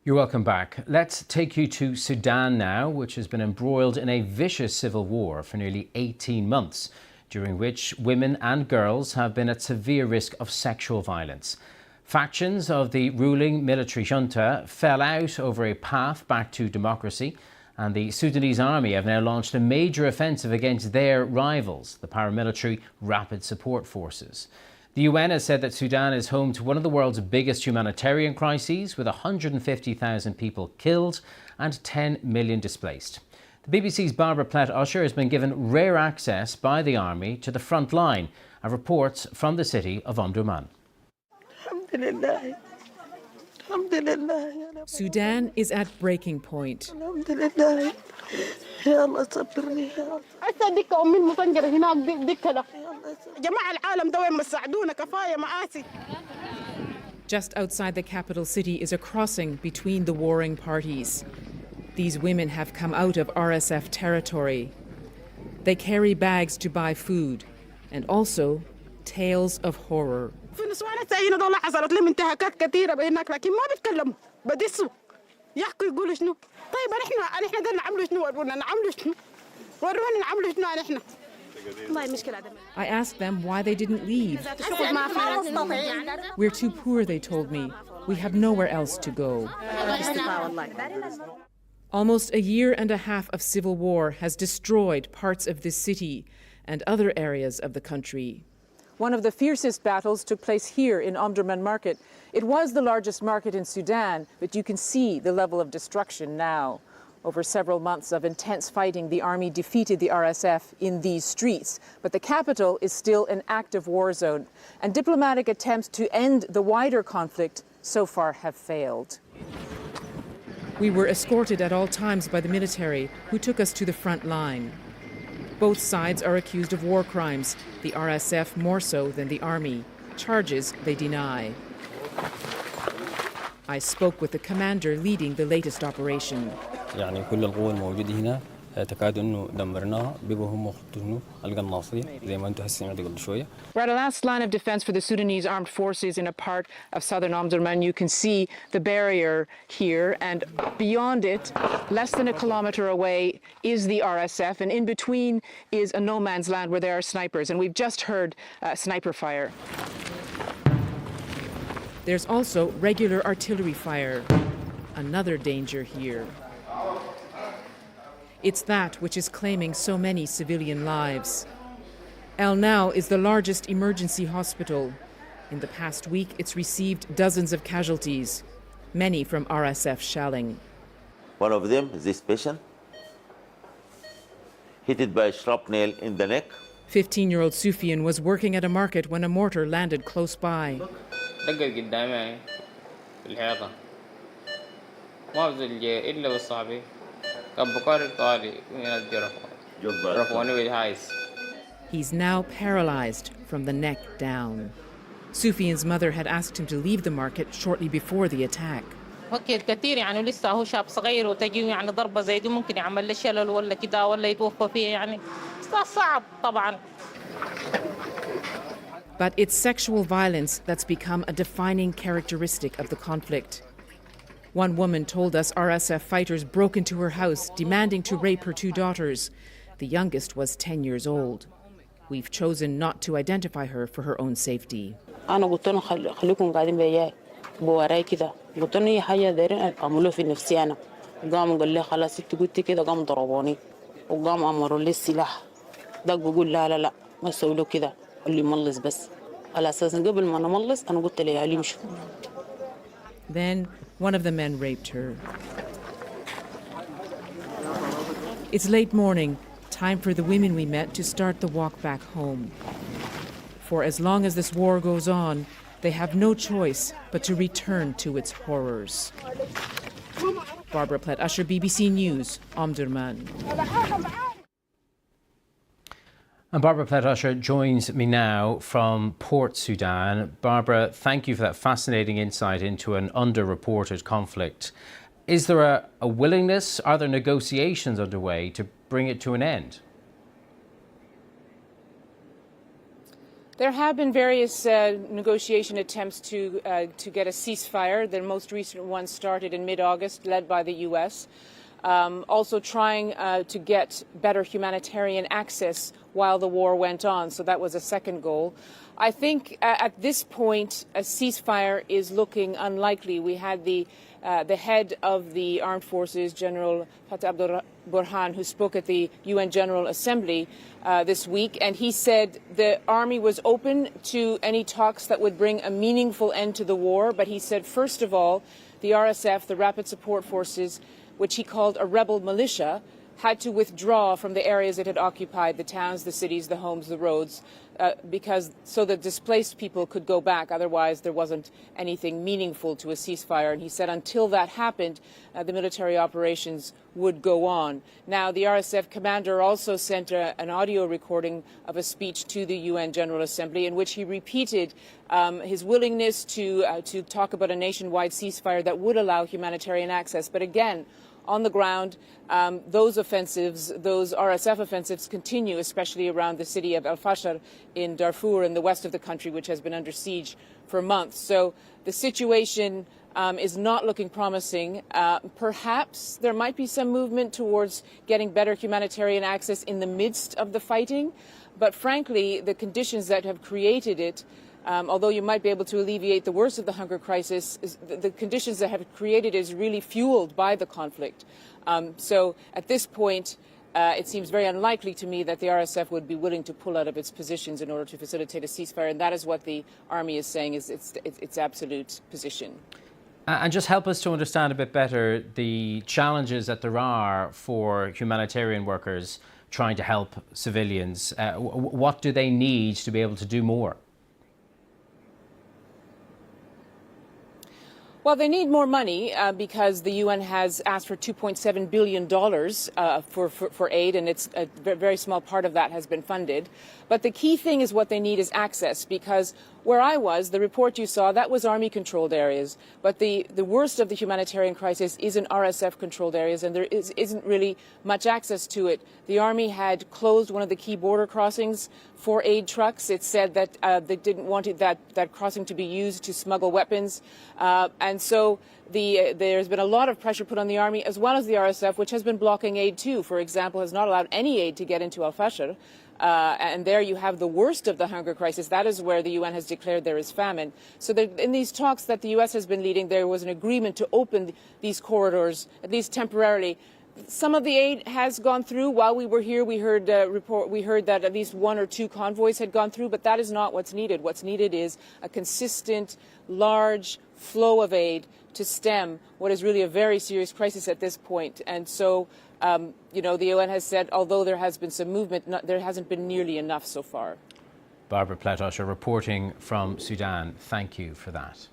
You're welcome back. Let's take you to Sudan now, which has been embroiled in a vicious civil war for nearly 18 months, during which women and girls have been at severe risk of sexual violence. Factions of the ruling military junta fell out over a path back to democracy, and the Sudanese army have now launched a major offensive against their rivals, the paramilitary Rapid Support Forces. The UN has said that Sudan is home to one of the world's biggest humanitarian crises, with 150,000 people killed and 10 million displaced. The BBC's Barbara Plett-Usher has been given rare access by the army to the front line of reports from the city of Omdurman. Sudan is at breaking point. Just outside the capital city is a crossing between the warring parties. These women have come out of RSF territory. They carry bags to buy food and also tales of horror. I asked them why they didn't leave. We're too poor, they told me. We have nowhere else to go. Almost a year and a half of civil war has destroyed parts of this city and other areas of the country. One of the fiercest battles took place here in Omdurman market. It was the largest market in Sudan, but you can see the level of destruction now. Over several months of intense fighting, the army defeated the RSF in these streets. But the capital is still an active war zone, and diplomatic attempts to end the wider conflict so far have failed. We were escorted at all times by the military, who took us to the front line. Both sides are accused of war crimes, the RSF more so than the army, charges they deny. I spoke with the commander leading the latest operation. كل القوى الموجودة هنا تكاد إنه دمرناها بقوا هم خطونا القناصية زي ما أنتم هسه قبل شوية. We're at a last line of defense for the Sudanese armed forces in a part of southern Omdurman. You can see the barrier here, and beyond it, less than a kilometer away, is the RSF, and in between is a no man's land where there are snipers, and we've just heard sniper fire. There's also regular artillery fire, another danger here. It's that which is claiming so many civilian lives. El Nile is the largest emergency hospital. In the past week, it's received dozens of casualties, many from RSF shelling. One of them, this patient, hit by a shrapnel in the neck. 15-year-old Sufian was working at a market when a mortar landed close by. He's now paralyzed from the neck down. Sufian's mother had asked him to leave the market shortly before the attack. But it's sexual violence that's become a defining characteristic of the conflict. One woman told us RSF fighters broke into her house, demanding to rape her two daughters. The youngest was 10 years old. We've chosen not to identify her for her own safety. Then one of the men raped her. It's late morning, time for the women we met to start the walk back home. For as long as this war goes on, they have no choice but to return to its horrors. Barbara Plett-Usher, BBC News, Omdurman. And Barbara Plett-Usher joins me now from Port Sudan. Barbara, thank you for that fascinating insight into an underreported conflict. Is there a willingness, are there negotiations underway to bring it to an end? There have been various negotiation attempts to get a ceasefire. The most recent one started in mid-August, led by the U.S., also trying to get better humanitarian access while the war went on. So that was a second goal. I think at this point, a ceasefire is looking unlikely. We had the head of the armed forces, General Fatah Burhan, who spoke at the UN General Assembly this week, and he said the army was open to any talks that would bring a meaningful end to the war. But he said, first of all, the RSF, the Rapid Support Forces, which he called a rebel militia, had to withdraw from the areas it had occupied, the towns, the cities, the homes, the roads, so that displaced people could go back. Otherwise, there wasn't anything meaningful to a ceasefire. And he said until that happened, the military operations would go on. Now, the RSF commander also sent an audio recording of a speech to the UN General Assembly in which he repeated his willingness to talk about a nationwide ceasefire that would allow humanitarian access. But again, on the ground, those offensives, those RSF offensives continue, especially around the city of Al-Fashar in Darfur in the west of the country, which has been under siege for months. So the situation is not looking promising. Perhaps there might be some movement towards getting better humanitarian access in the midst of the fighting. But frankly, the conditions that have created it, although you might be able to alleviate the worst of the hunger crisis, the conditions that have created is really fueled by the conflict. So at this point, it seems very unlikely to me that the RSF would be willing to pull out of its positions in order to facilitate a ceasefire, and that is what the army is saying is its absolute position. And just help us to understand a bit better the challenges that there are for humanitarian workers trying to help civilians. What do they need to be able to do more? Well, they need more money because the UN has asked for $2.7 billion for aid, and it's a very small part of that has been funded. But the key thing is what they need is access, because where I was, the report you saw, that was army-controlled areas. But the worst of the humanitarian crisis is in RSF-controlled areas, and there isn't really much access to it. The army had closed one of the key border crossings for aid trucks. It said that they didn't want that crossing to be used to smuggle weapons. And so there's been a lot of pressure put on the army, as well as the RSF, which has been blocking aid too. For example, has not allowed any aid to get into Al-Fashar. And there you have the worst of the hunger crisis. That is where the UN has declared there is famine. So in these talks that the US has been leading, there was an agreement to open these corridors, at least temporarily. Some of the aid has gone through. While we were here, we heard that at least one or two convoys had gone through, but that is not what's needed. What's needed is a consistent, large flow of aid to stem what is really a very serious crisis at this point. And so, the UN has said, although there has been some movement, there hasn't been nearly enough so far. Barbara Plett-Usher reporting from Sudan. Thank you for that.